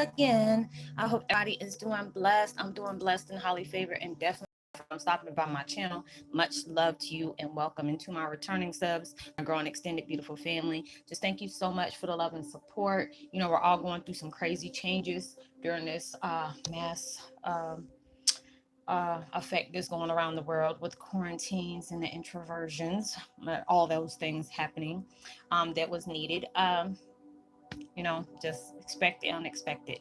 again. I hope everybody is doing blessed. I'm doing blessed and highly favored, and definitely from stopping by my channel. Much love to you and welcome into my returning subs, my growing extended beautiful family. Just thank you so much for the love and support. We're all going through some crazy changes during this mass effect that's going around the world with quarantines and the introversions, all those things happening that was needed. Just expect the unexpected.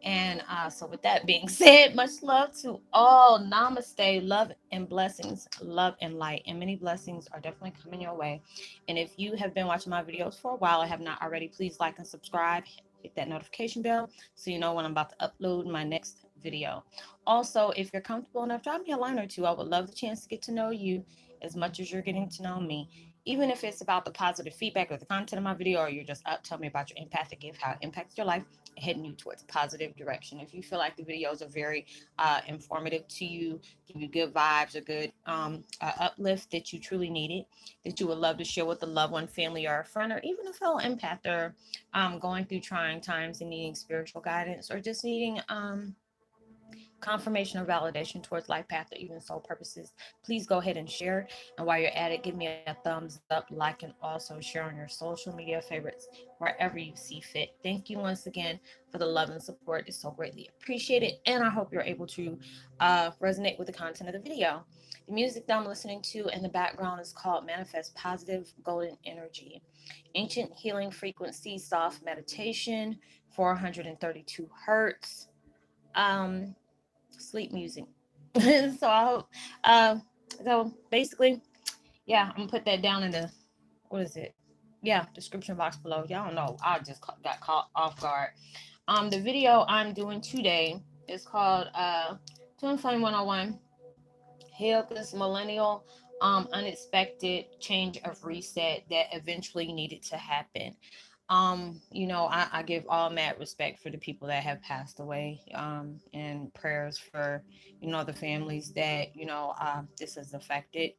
And so, with that being said, much love to all. Namaste, love and blessings, love and light. And many blessings are definitely coming your way. And if you have been watching my videos for a while and have not already, please like and subscribe. Hit that notification bell so you know when I'm about to upload my next video. Also, if you're comfortable enough, drop me a line or two. I would love the chance to get to know you as much as you're getting to know me. Even if it's about the positive feedback or the content of my video, or you're just up, tell me about your empathic gift, how it impacts your life, heading you towards a positive direction. If you feel like the videos are very informative to you, give you good vibes or good uplift that you truly needed, that you would love to share with a loved one, family, or a friend, or even a fellow empath, or going through trying times and needing spiritual guidance, or just needing confirmation or validation towards life path or even soul purposes, please go ahead and share. And while you're at it, give me a thumbs up, like, and also share on your social media favorites wherever you see fit. Thank you once again for the love and support. It's so greatly appreciated. And I hope you're able to resonate with the content of the video. The music that I'm listening to in the background is called Manifest Positive Golden Energy. Ancient Healing Frequency Soft Meditation, 432 hertz. Um, Sleep music. So I hope. Uh, so basically, yeah, I'm gonna put that down in the what is it? Yeah, description box below. Y'all don't know. I just got caught off guard. The video I'm doing today is called Twin Flame 101. Hail this millennial unexpected change of reset that eventually needed to happen. I give all mad respect for the people that have passed away, and prayers for, the families that, this has affected.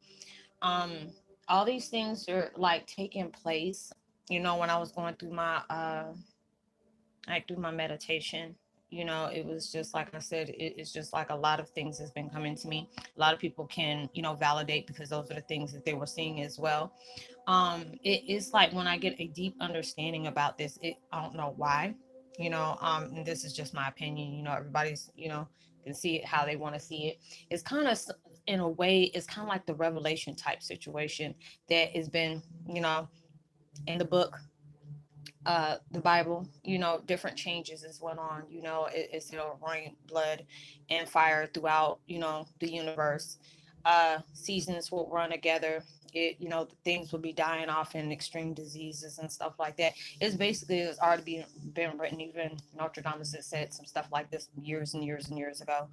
Um, all these things are like taking place, when I was going through my meditation. It was just like I said, it's just like a lot of things has been coming to me. A lot of people can, validate, because those are the things that they were seeing as well. It's like when I get a deep understanding about this, I don't know why, and this is just my opinion. Everybody's, can see it how they want to see it. It's kind of, in a way, it's kind of like the revelation type situation that has been, in the book, the Bible. Different changes is went on. It's, rain, blood, and fire throughout, the universe. Seasons will run together. Things will be dying off in extreme diseases and stuff like that. It's already been written. Even Notre Dame has said some stuff like this years and years and years ago.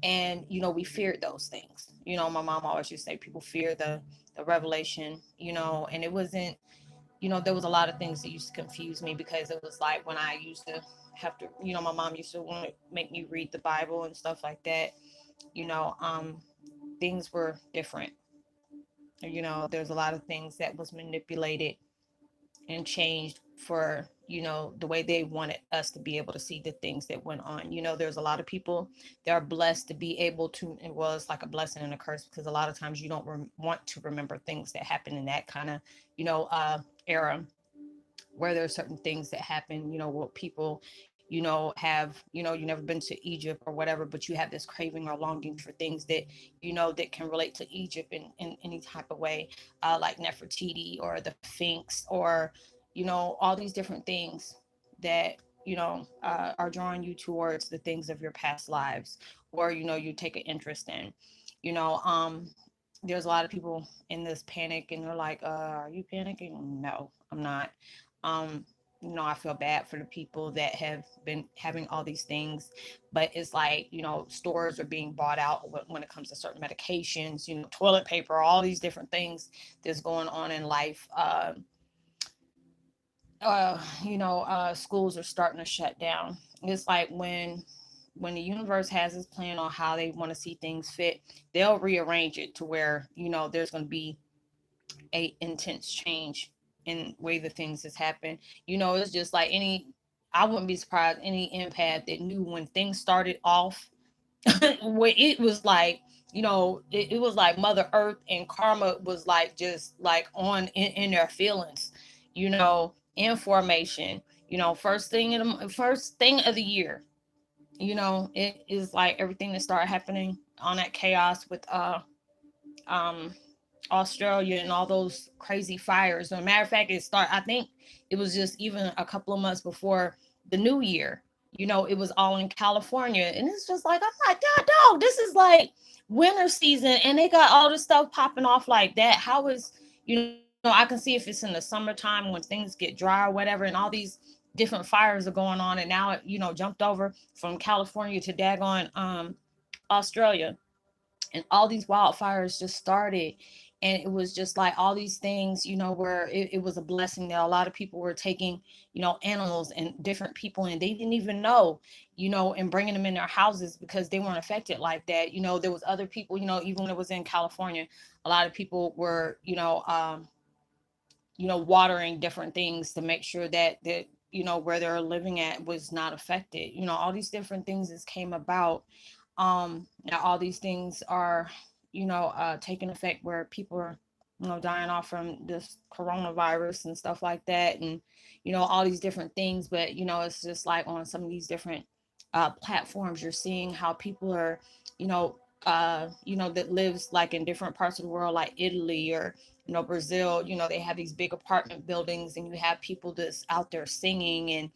And, we feared those things. My mom always used to say people fear the revelation, and it wasn't, there was a lot of things that used to confuse me, because it was like when I used to have to, my mom used to want to make me read the Bible and stuff like that. You know, um, Things were different. There's a lot of things that was manipulated and changed for, the way they wanted us to be able to see the things that went on. There's a lot of people that are blessed to be able to, and well, it's like a blessing and a curse, because a lot of times you don't want to remember things that happen in that kind of, era, where there are certain things that happen, what people, have, you never been to Egypt or whatever, but you have this craving or longing for things that, that can relate to Egypt in any type of way, like Nefertiti or the Sphinx, or, all these different things that, are drawing you towards the things of your past lives, or, you take an interest in, you know, um, there's a lot of people in this panic, and they're like, are you panicking? No, I'm not. Um, I feel bad for the people that have been having all these things, but it's like, stores are being bought out when it comes to certain medications, toilet paper, all these different things that's going on in life. Schools are starting to shut down. It's like when the universe has its plan on how they want to see things fit, they'll rearrange it to where, there's going to be a intense change in way the things has happened. It's just like I wouldn't be surprised any empath that knew when things started off where it was like, it was like Mother Earth and karma was like just like on in their feelings, in formation. First thing of the year. It is like everything that started happening on that chaos with um Australia and all those crazy fires. As a matter of fact, I think it was just even a couple of months before the new year. It was all in California. And it's just like, I'm like, God, dog, this is like winter season and they got all this stuff popping off like that. How is, I can see if it's in the summertime when things get dry or whatever, and all these different fires are going on. And now it, jumped over from California to daggone Australia, and all these wildfires just started. And it was just like all these things, where it was a blessing that a lot of people were taking, animals and different people, and they didn't even know, and bringing them in their houses because they weren't affected like that. There was other people, even when it was in California, a lot of people were, watering different things to make sure that where they're living at was not affected. All these different things that came about. Now all these things are, taking effect where people are, dying off from this coronavirus and stuff like that, and all these different things. But it's just like on some of these different platforms, you're seeing how people are, you know, that lives like in different parts of the world, like Italy or Brazil. They have these big apartment buildings, and you have people that's out there singing and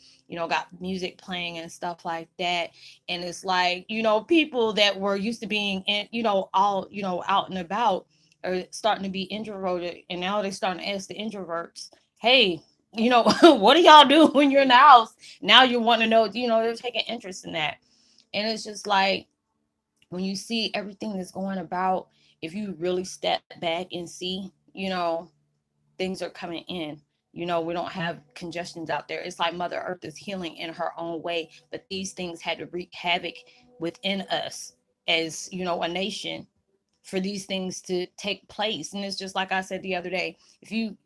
got music playing and stuff like that. And it's like, people that were used to being in, all out and about are starting to be introverted, and now they're starting to ask the introverts, hey, what do y'all do when you're in the house? Now you want to know, they're taking interest in that. And it's just like, when you see everything that's going about, if you really step back and see, things are coming in. We don't have congestions out there. It's like Mother Earth is healing in her own way, but these things had to wreak havoc within us as, a nation for these things to take place. And it's just like I said the other day, if you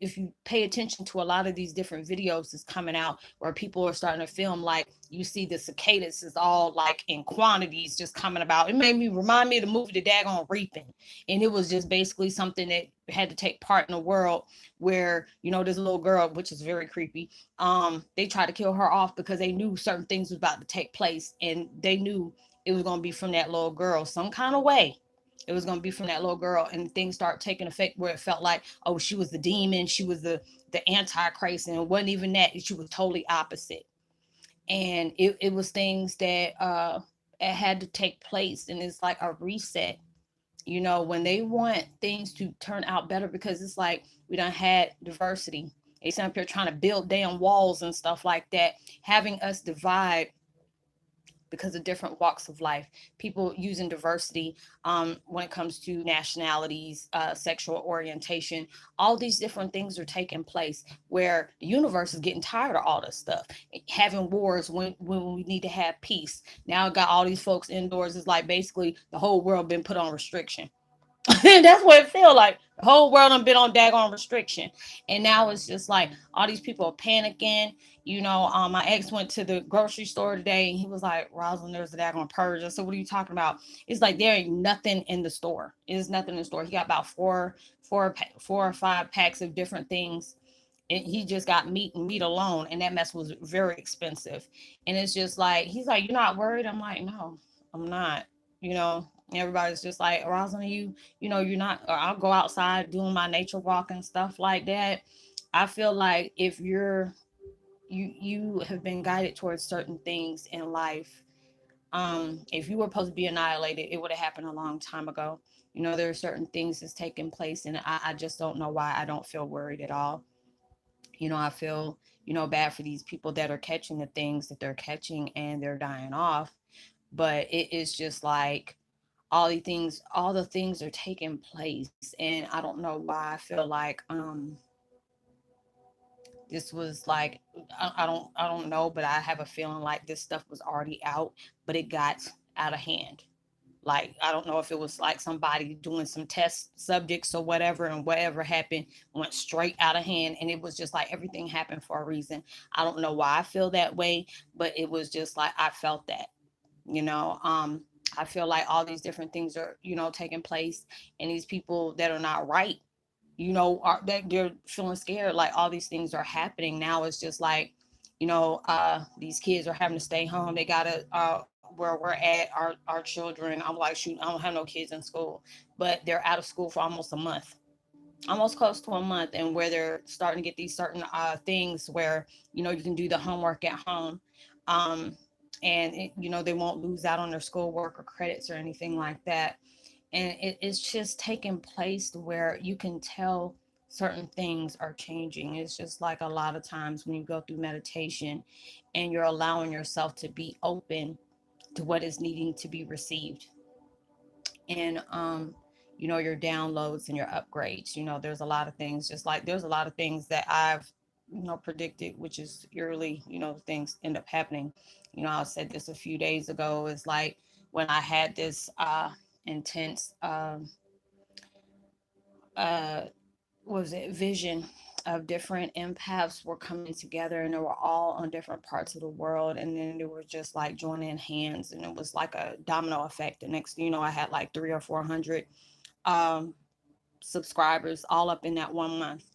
pay attention to a lot of these different videos that's coming out where people are starting to film, like you see the cicadas is all like in quantities just coming about. It made me remind me of the movie The Daggone Reaping. And it was just basically something that had to take part in a world where, this little girl, which is very creepy, they tried to kill her off because they knew certain things was about to take place, and they knew it was going to be from that little girl some kind of way. It was going to be from that little girl, and things start taking effect where it felt like, oh, she was the demon, she was the antichrist, and it wasn't even that. She was totally opposite. And it was things that it had to take place, and it's like a reset. When they want things to turn out better, because it's like we done had diversity. They sit up here trying to build damn walls and stuff like that, having us divide because of different walks of life, people using diversity, when it comes to nationalities, sexual orientation. All these different things are taking place where the universe is getting tired of all this stuff, having wars when we need to have peace. Now got all these folks indoors. It's like basically the whole world been put on restriction. That's what it feel like. The whole world done been on daggone restriction. And now it's just like all these people are panicking. My ex went to the grocery store today and he was like, Rosalind, there's a daggone purge. I said, what are you talking about? It's like there ain't nothing in the store. There's nothing in the store. He got about four or five packs of different things. And he just got meat and meat alone, and that mess was very expensive. And it's just like, he's like, you're not worried? I'm like, no, I'm not. Everybody's just like, Rosalind, you're not. Or I'll go outside doing my nature walk and stuff like that. I feel like if you have been guided towards certain things in life, if you were supposed to be annihilated, it would have happened a long time ago. There are certain things that's taking place, and I just don't know why I don't feel worried at all. I feel, bad for these people that are catching the things that they're catching and they're dying off. But it is just like all the things are taking place, and I don't know why I feel like this was like, I don't know, but I have a feeling like this stuff was already out, but it got out of hand. Like, I don't know if it was like somebody doing some test subjects or whatever, and whatever happened went straight out of hand. And it was just like everything happened for a reason. I don't know why I feel that way, but it was just like I felt that, you know. I feel like all these different things are, taking place, and these people that are not right, are that they're feeling scared. Like, all these things are happening now. It's just like, these kids are having to stay home. They gotta where we're at, our children. I'm like, shoot, I don't have no kids in school, but they're out of school for almost a month, almost close to a month, and where they're starting to get these certain things where, you can do the homework at home. um, and they won't lose out on their schoolwork or credits or anything like that. And it's just taking place to where you can tell certain things are changing. It's just like a lot of times when you go through meditation and you're allowing yourself to be open to what is needing to be received. And your downloads and your upgrades. There's a lot of things, just like there's a lot of things that I've predicted, which is eerily, things end up happening. I said this a few days ago. Is like when I had this intense uh was it vision of different empaths were coming together, and they were all on different parts of the world, and then they were just like joining hands, and it was like a domino effect. The next thing you know, I had like 300 or 400 um subscribers all up in that 1 month,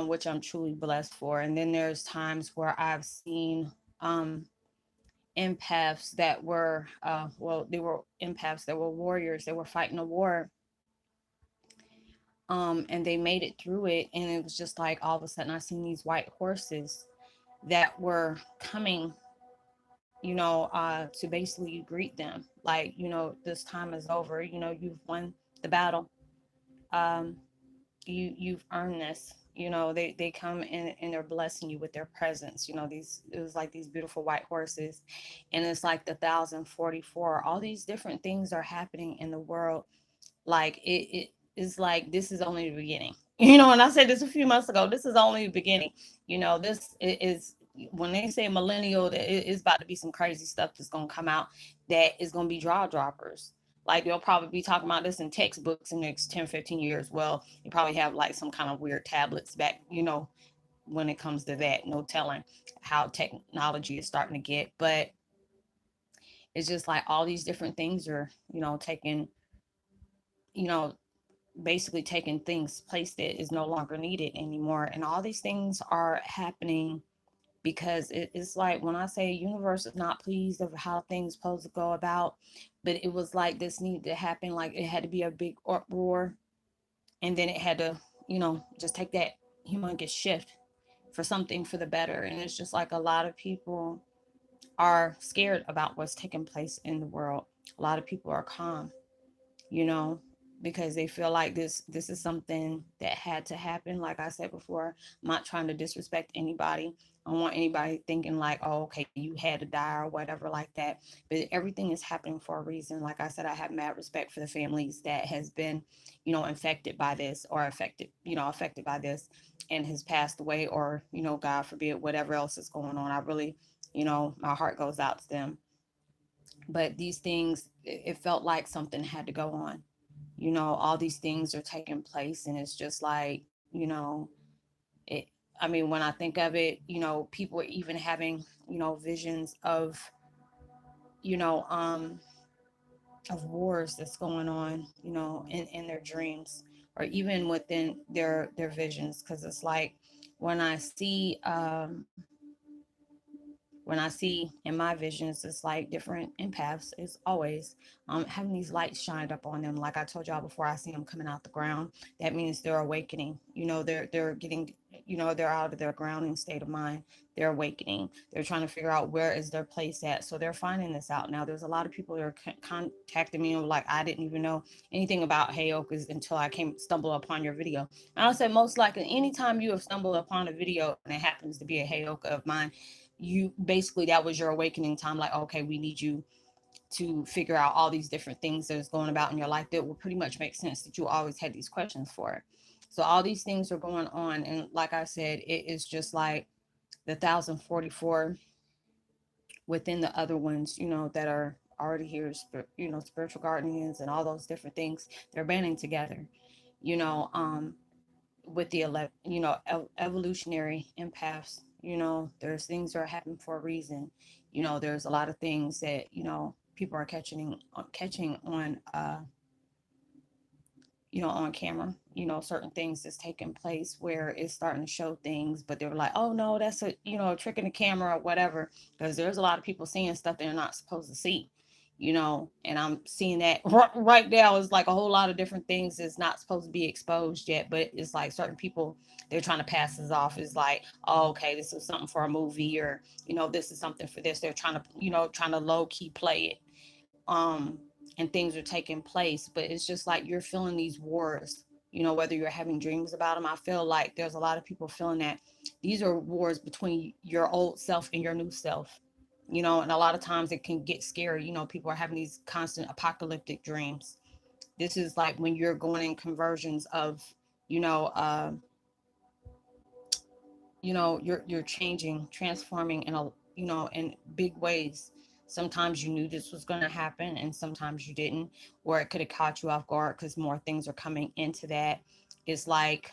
which I'm truly blessed for. And then there's times where I've seen empaths that were they were empaths that were warriors. They were fighting a war, and they made it through it. And it was just like all of a sudden I seen these white horses that were coming, to basically greet them. Like, this time is over. You've won the battle. Um, you've earned this. They come in and they're blessing you with their presence. It was like these beautiful white horses, and it's like the 1044. All these different things are happening in the world. Like, it is like this is only the beginning. And I said this a few months ago. This is only the beginning. This is when they say millennial, that it is about to be some crazy stuff that's gonna come out that is gonna be jaw droppers. Like, they'll probably be talking about this in textbooks in the next 10, 15 years. Well, you probably have like some kind of weird tablets back, when it comes to that. No telling how technology is starting to get. But it's just like all these different things are, taking, you know, basically taking things place that is no longer needed anymore. And all these things are happening because it's like when I say universe is not pleased of how things supposed to go about, but it was like this needed to happen. Like, it had to be a big uproar, and then it had to, just take that humongous shift for something for the better. And it's just like a lot of people are scared about what's taking place in the world. A lot of people are calm, you know, because they feel like this is something that had to happen. Like I said before, I'm not trying to disrespect anybody. I don't want anybody thinking like, oh, okay, you had to die or whatever like that. But everything is happening for a reason. Like I said, I have mad respect for the families that has been, infected by this, or affected by this, and has passed away, or, God forbid, whatever else is going on. I really, my heart goes out to them. But these things, it felt like something had to go on. All these things are taking place, and it's just like, it, I mean, when I think of it, people are even having, visions you know um of wars that's going on, in their dreams, or even within their visions. Because it's like when I see in my visions, it's like different empaths is always having these lights shined up on them. Like I told y'all before, I see them coming out the ground. That means they're awakening. They're getting, they're out of their grounding state of mind. They're awakening. They're trying to figure out where is their place at. So they're finding this out now. There's a lot of people that are contacting me, like, I didn't even know anything about Heyokas until I stumbled upon your video. And I said, most likely, anytime you have stumbled upon a video and it happens to be a Heyoka of mine, you basically, that was your awakening time. Like, okay, we need you to figure out all these different things that is going about in your life that will pretty much make sense, that you always had these questions for. So all these things are going on, and like I said, it is just like the 1044 within the other ones, that already here, spiritual guardians and all those different things, they're banding together, you know, with the evolutionary empaths. There's things that are happening for a reason. There's a lot of things that people are catching on on camera, certain things that's taking place where it's starting to show things, but they were like, oh no, that's a trick in the camera or whatever, because there's a lot of people seeing stuff they're not supposed to see, and I'm seeing that right now. It's like a whole lot of different things that's not supposed to be exposed yet, but it's like certain people, they're trying to pass this off as like, oh, okay, this is something for a movie, or, this is something for this. They're trying to, low key play it. And things are taking place, but it's just like you're feeling these wars, whether you're having dreams about them. I feel like there's a lot of people feeling that these are wars between your old self and your new self, and a lot of times it can get scary. People are having these constant apocalyptic dreams. This is like when you're going in conversions of, you know, uh, you're changing, transforming in in big ways. Sometimes you knew this was going to happen and sometimes you didn't, or it could have caught you off guard because more things are coming into that. It's like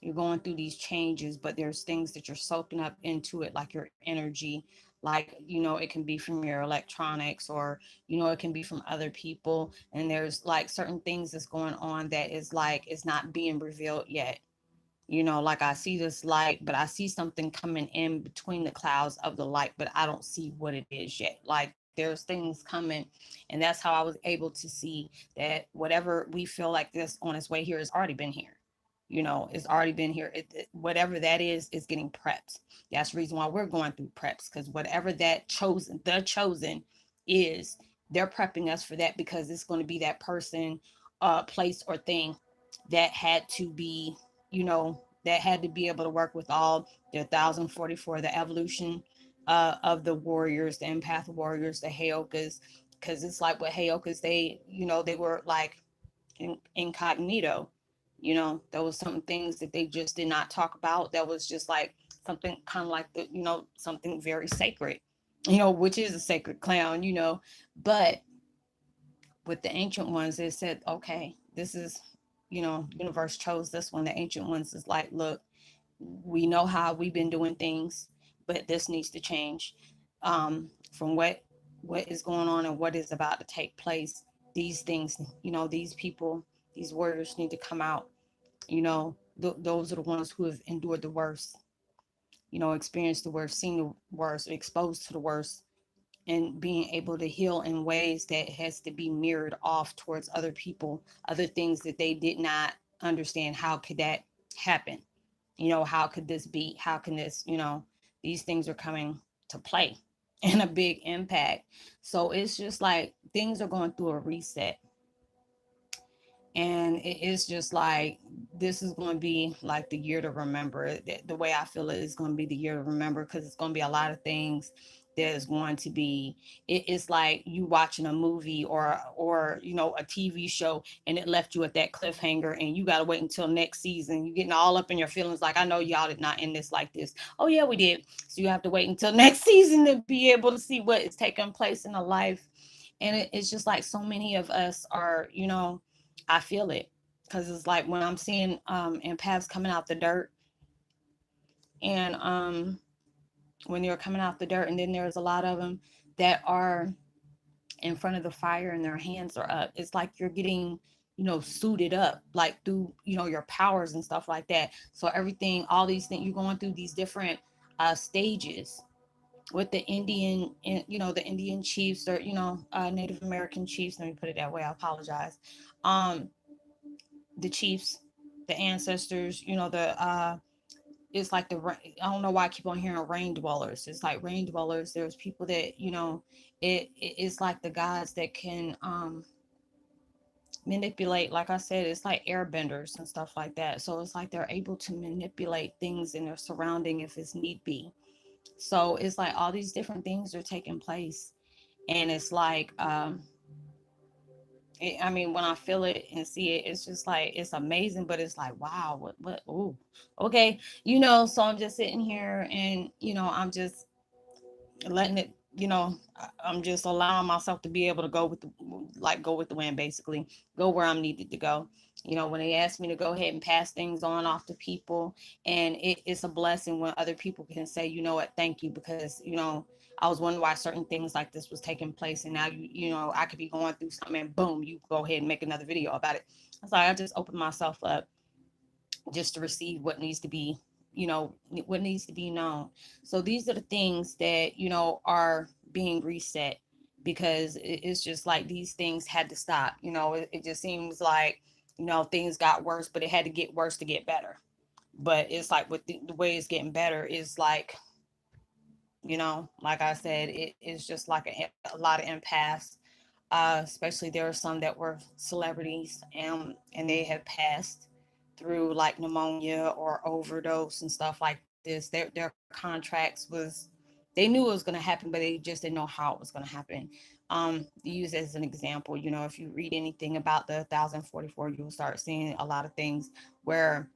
you're going through these changes, but there's things that you're soaking up into it, like your energy. Like, it can be from your electronics, or it can be from other people, and there's like certain things that's going on that is like it's not being revealed yet. Like I see this light, but I see something coming in between the clouds of the light, but I don't see what it is yet. Like there's things coming. And that's how I was able to see that whatever we feel like this on its way here has already been here. It's already been here. Whatever that is getting prepped. That's the reason why we're going through preps, because whatever the chosen is, they're prepping us for that, because it's going to be that person, place, or thing that had to be, that had to be able to work with all the 1044, the evolution of the warriors, the empath warriors, the Heyokas. Because it's like with Heyokas, they were like incognito. There was some things that they just did not talk about. That was just like something kind of like something very sacred, which is a sacred clown, but with the ancient ones, they said, okay, this is, universe chose this one. The ancient ones is like, look, we know how we've been doing things, but this needs to change. From what is going on and what is about to take place. These things, these people, these warriors need to come out. Those are the ones who have endured the worst, experienced the worst, seen the worst, exposed to the worst, and being able to heal in ways that has to be mirrored off towards other people, other things that they did not understand. How could that happen? How could this be? How can this, these things are coming to play and a big impact. So it's just like things are going through a reset. And it's just like this is going to be like the year to remember. The way I feel it is going to be the year to remember, because it's going to be a lot of things. There's going to be, it's like you watching a movie or a TV show, and it left you at that cliffhanger, and you got to wait until next season. You're getting all up in your feelings like, I know y'all did not end this like this. Oh yeah, we did. So you have to wait until next season to be able to see what is taking place in a life. And it's just like so many of us are, I feel it, because it's like when I'm seeing empaths coming out the dirt, and when they're coming out the dirt, and then there's a lot of them that are in front of the fire and their hands are up. It's like you're getting, suited up, like through, your powers and stuff like that. So everything, all these things, you're going through these different stages with the Indian, the Indian chiefs, or, Native American chiefs. Let me put it that way. I apologize. Um, the chiefs, the ancestors, it's like I don't know why I keep on hearing rain dwellers. It's like rain dwellers. There's people that, it's like the gods that can manipulate. Like I said, it's like airbenders and stuff like that. So it's like they're able to manipulate things in their surrounding if it's need be. So it's like all these different things are taking place. And it's like, I mean, when I feel it and see it, it's just like, it's amazing, but it's like, wow, ooh, okay. So I'm just sitting here and, I'm just letting it I'm just allowing myself to be able to go with the wind, basically, go where I'm needed to go. When they ask me to go ahead and pass things on off to people, and it's a blessing when other people can say, you know what, thank you, because I was wondering why certain things like this was taking place, and now I could be going through something, and boom, you go ahead and make another video about it. So I just opened myself up just to receive what needs to be what needs to be known. So these are the things that are being reset, because it's just like these things had to stop. It just seems like things got worse, but it had to get worse to get better. But it's like with the way it's getting better is like, like I said, it is just like a lot of impasse. Especially there are some that were celebrities, and they have passed through like pneumonia or overdose and stuff like this. Their contracts was, they knew it was going to happen, but they just didn't know how it was going to happen. Use as an example, if you read anything about the 1044, you'll start seeing a lot of things where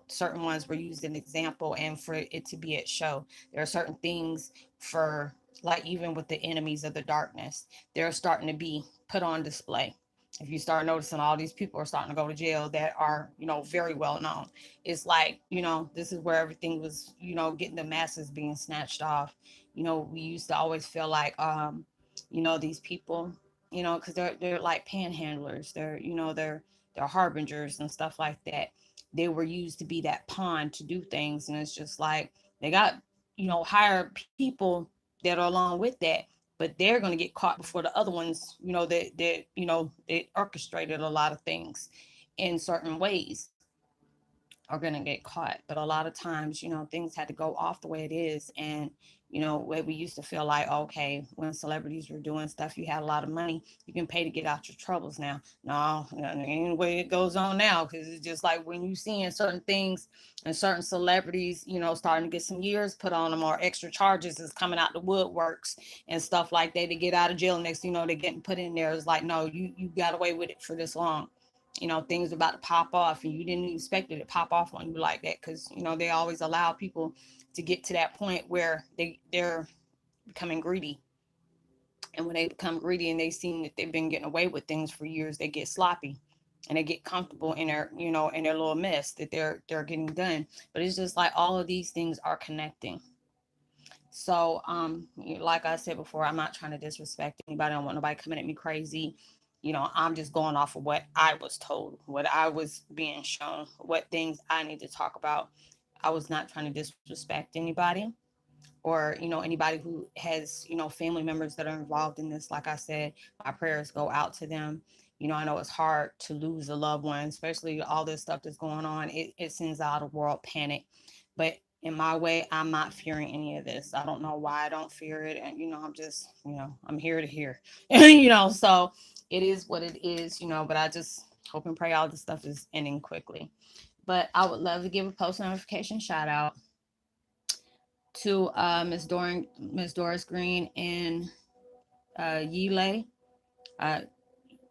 certain ones were used as an example and for it to be at show. There are certain things for, like, even with the enemies of the darkness, they're starting to be put on display. If you start noticing, all these people are starting to go to jail that are very well known. It's like, this is where everything was, getting the masses being snatched off. We used to always feel like these people, because they're like panhandlers, they're harbingers and stuff like that. They were used to be that pawn to do things, and it's just like they got higher people that are along with that, but they're going to get caught before the other ones, they orchestrated a lot of things in certain ways, are going to get caught. But a lot of times, things had to go off the way it is. And, where we used to feel like, okay, when celebrities were doing stuff, you had a lot of money, you can pay to get out your troubles now. No, ain't the way it goes on now, because it's just like when you seeing certain things and certain celebrities, starting to get some years put on them, or extra charges is coming out the woodworks and stuff like that. They get out of jail, next thing you know, they're getting put in there. It's like, no, you got away with it for this long. Things about to pop off, and you didn't expect it to pop off on you like that, because they always allow people to get to that point where they're becoming greedy. And when they become greedy and they see that they've been getting away with things for years, they get sloppy and they get comfortable in their in their little mess that they're getting done. But it's just like all of these things are connecting. So, like I said before, I'm not trying to disrespect anybody. I don't want nobody coming at me crazy. I'm just going off of what I was told, what I was being shown, what things I need to talk about. I was not trying to disrespect anybody, or anybody who has family members that are involved in this. Like I said, my prayers go out to them. I know it's hard to lose a loved one, especially all this stuff that's going on. It sends out a world panic. But in my way, I'm not fearing any of this. I don't know why I don't fear it. And I'm just, I'm here to hear. So it is what it is. But I just hope and pray all this stuff is ending quickly. But I would love to give a post notification shout out to Miss Doris Green and Yile, uh,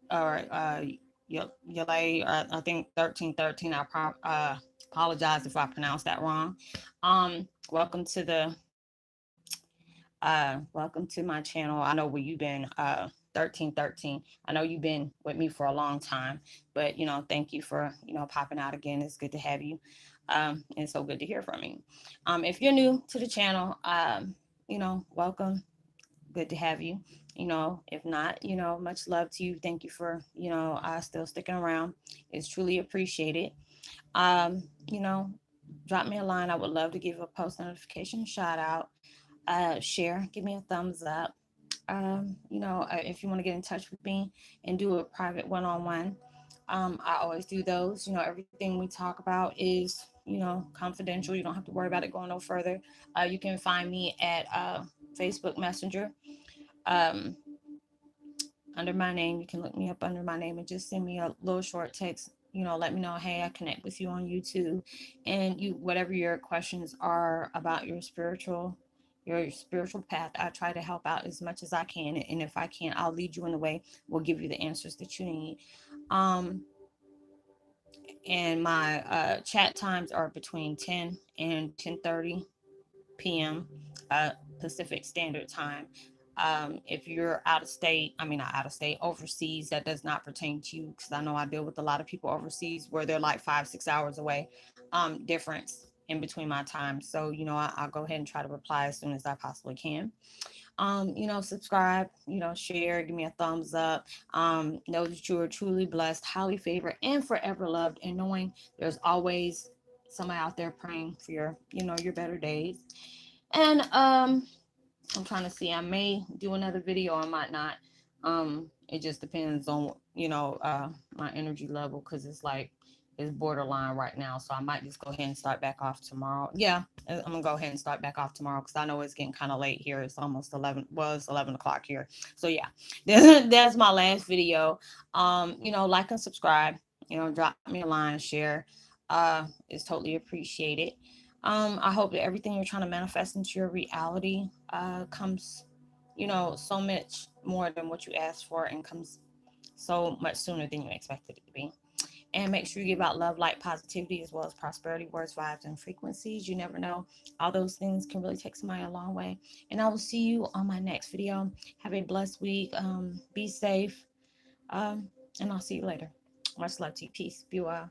or Yile, I think 1313. Apologize if I pronounced that wrong. Welcome to welcome to my channel. I know where you've been. 1313. I know you've been with me for a long time, but thank you for popping out again. It's good to have you. It's so good to hear from you. If you're new to the channel, welcome. Good to have you. If not, much love to you. Thank you for still sticking around. It's truly appreciated. You know, drop me a line. I would love to give a post notification shout out. Share, give me a thumbs up. If you want to get in touch with me and do a private one-on-one, I always do those. Everything we talk about is confidential. You don't have to worry about it going no further. You can find me at Facebook Messenger, um, under my name. You can look me up under my name and just send me a little short text. Let me know, hey, I connect with you on YouTube, and whatever your questions are about your spiritual path, I try to help out as much as I can. And if I can't, I'll lead you in the way. We'll give you the answers that you need. Um, and my chat times are between 10 and 10:30 p.m. Pacific Standard Time. If you're out of state, I mean, not out of state, overseas, that does not pertain to you, because I know I deal with a lot of people overseas where they're like 5, 6 hours away, difference in between my time. So, I'll go ahead and try to reply as soon as I possibly can. Subscribe, share, give me a thumbs up. Know that you are truly blessed, highly favored, and forever loved, and knowing there's always somebody out there praying for your better days. And I'm trying to see. I may do another video. I might not. It just depends on my energy level, because it's borderline right now. So I might just go ahead and start back off tomorrow. Yeah, I'm gonna go ahead and start back off tomorrow, because I know it's getting kind of late here. It's almost 11. Well, it's 11 o'clock here. So yeah, that's my last video. Like and subscribe. Drop me a line, share. It's totally appreciated. I hope that everything you're trying to manifest into your reality comes, so much more than what you asked for, and comes so much sooner than you expected it to be. And make sure you give out love, light, positivity, as well as prosperity, words, vibes, and frequencies. You never know. All those things can really take somebody a long way. And I will see you on my next video. Have a blessed week. Be safe. And I'll see you later. Much love to you. Peace. Be well.